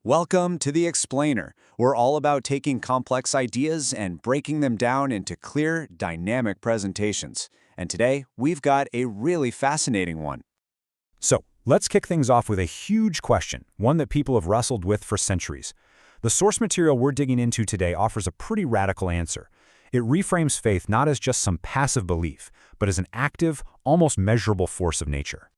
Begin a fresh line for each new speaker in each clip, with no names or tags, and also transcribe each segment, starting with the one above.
Welcome to The Explainer. We're all about taking complex ideas and breaking them down into clear, dynamic presentations. And today, we've got a really fascinating one.
So, let's kick things off with a huge question, one that people have wrestled with for centuries. The source material we're digging into today offers a pretty radical answer. It reframes faith not as just some passive belief, but as an active, almost measurable force of nature.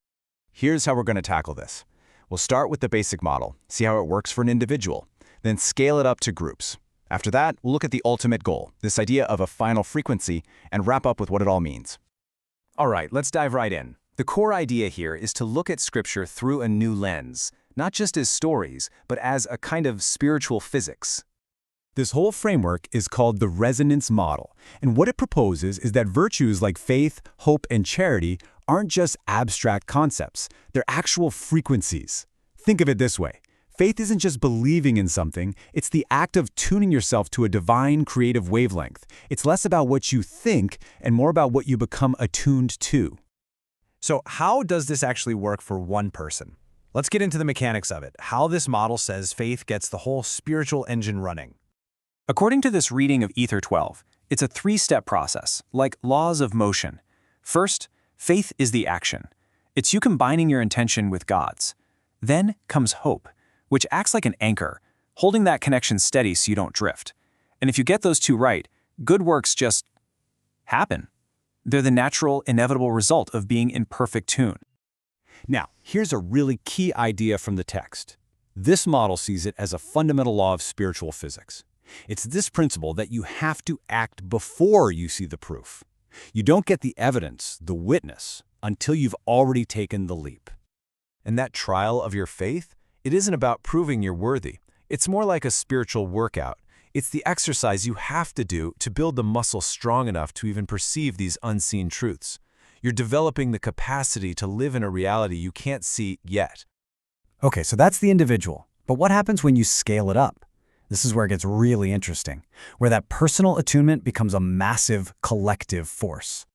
Here's how we're going to tackle this. We'll start with the basic model, see how it works for an individual, then scale it up to groups. After that, we'll look at the ultimate goal, this idea of a final frequency, and wrap up with what it all means.
All right, let's dive right in. The core idea here is to look at Scripture through a new lens, not just as stories, but as a kind of spiritual physics.
This whole framework is called the resonance model, and what it proposes is that virtues like faith, hope, and charity aren't just abstract concepts, they're actual frequencies. Think of it this way. Faith isn't just believing in something, it's the act of tuning yourself to a divine creative wavelength. It's less about what you think and more about what you become attuned to.
So how does this actually work for one person? Let's get into the mechanics of it, how this model says faith gets the whole spiritual engine running.
According to this reading of Ether 12, it's a three-step process, like laws of motion. First, faith is the action. It's you combining your intention with God's. Then comes hope, which acts like an anchor, holding that connection steady so you don't drift. And if you get those two right, good works just happen. They're the natural, inevitable result of being in perfect tune.
Now, here's a really key idea from the text. This model sees it as a fundamental law of spiritual physics. It's this principle that you have to act before you see the proof. You don't get the evidence, the witness, until you've already taken the leap.
And that trial of your faith, it isn't about proving you're worthy. It's more like a spiritual workout. It's the exercise you have to do to build the muscle strong enough to even perceive these unseen truths. You're developing the capacity to live in a reality you can't see yet.
Okay, so that's the individual. But what happens when you scale it up? This is where it gets really interesting, where that personal attunement becomes a massive collective force.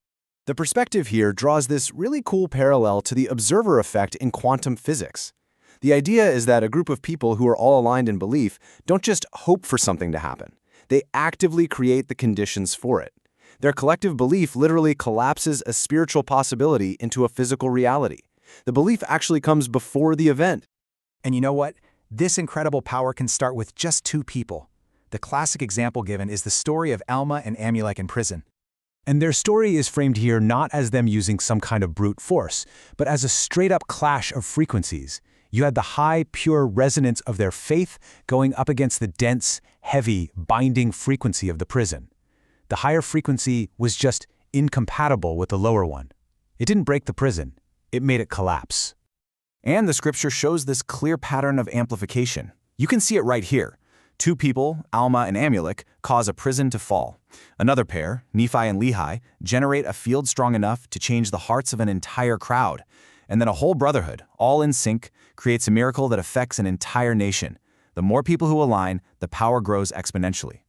The perspective here draws this really cool parallel to the observer effect in quantum physics. The idea is that a group of people who are all aligned in belief don't just hope for something to happen. They actively create the conditions for it. Their collective belief literally collapses a spiritual possibility into a physical reality. The belief actually comes before the event.
And you know what? This incredible power can start with just two people. The classic example given is the story of Alma and Amulek in prison.
And their story is framed here not as them using some kind of brute force, but as a straight-up clash of frequencies. You had the high, pure resonance of their faith going up against the dense, heavy, binding frequency of the prison. The higher frequency was just incompatible with the lower one. It didn't break the prison, it made it collapse.
And the Scripture shows this clear pattern of amplification. You can see it right here. Two people, Alma and Amulek, cause a prison to fall. Another pair, Nephi and Lehi, generate a field strong enough to change the hearts of an entire crowd. And then a whole brotherhood, all in sync, creates a miracle that affects an entire nation. The more people who align, the power grows exponentially.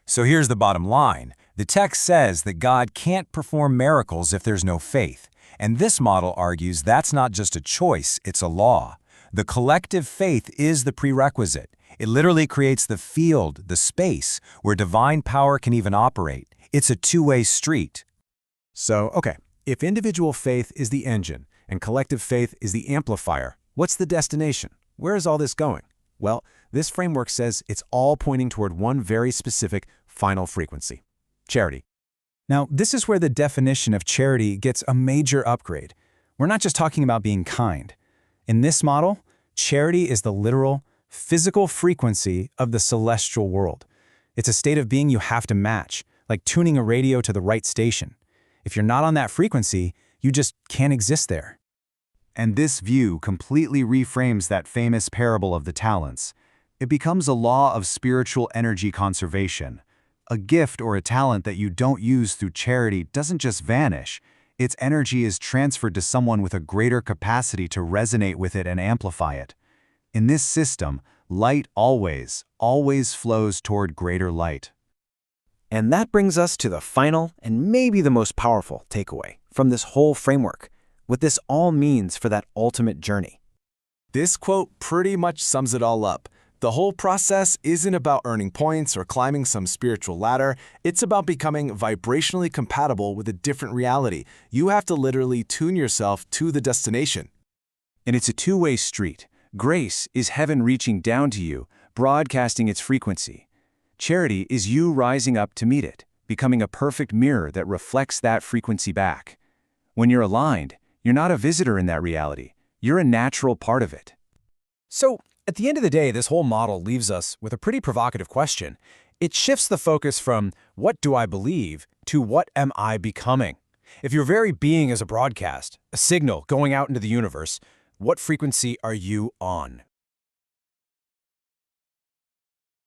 So here's the bottom line. The text says that God can't perform miracles if there's no faith. And this model argues that's not just a choice, it's a law. The collective faith is the prerequisite. It literally creates the field, the space, where divine power can even operate. It's a two-way street.
So, okay, if individual faith is the engine and collective faith is the amplifier, what's the destination? Where is all this going? Well, this framework says it's all pointing toward one very specific final frequency: charity.
Now, this is where the definition of charity gets a major upgrade. We're not just talking about being kind. In this model, charity is the literal, physical frequency of the celestial world. It's a state of being you have to match, like tuning a radio to the right station. If you're not on that frequency, you just can't exist there.
And this view completely reframes that famous parable of the talents. It becomes a law of spiritual energy conservation. A gift or a talent that you don't use through charity doesn't just vanish. Its energy is transferred to someone with a greater capacity to resonate with it and amplify it. In this system, light always flows toward greater light.
And that brings us to the final and maybe the most powerful takeaway from this whole framework, what this all means for that ultimate journey.
This quote pretty much sums it all up. The whole process isn't about earning points or climbing some spiritual ladder. It's about becoming vibrationally compatible with a different reality. You have to literally tune yourself to the destination.
And it's a two-way street. Grace is heaven reaching down to you, broadcasting its frequency. Charity is you rising up to meet it, becoming a perfect mirror that reflects that frequency back. When you're aligned, you're not a visitor in that reality. You're a natural part of it.
So, at the end of the day, this whole model leaves us with a pretty provocative question. It shifts the focus from what do I believe to what am I becoming? If your very being is a broadcast, a signal going out into the universe, what frequency are you on?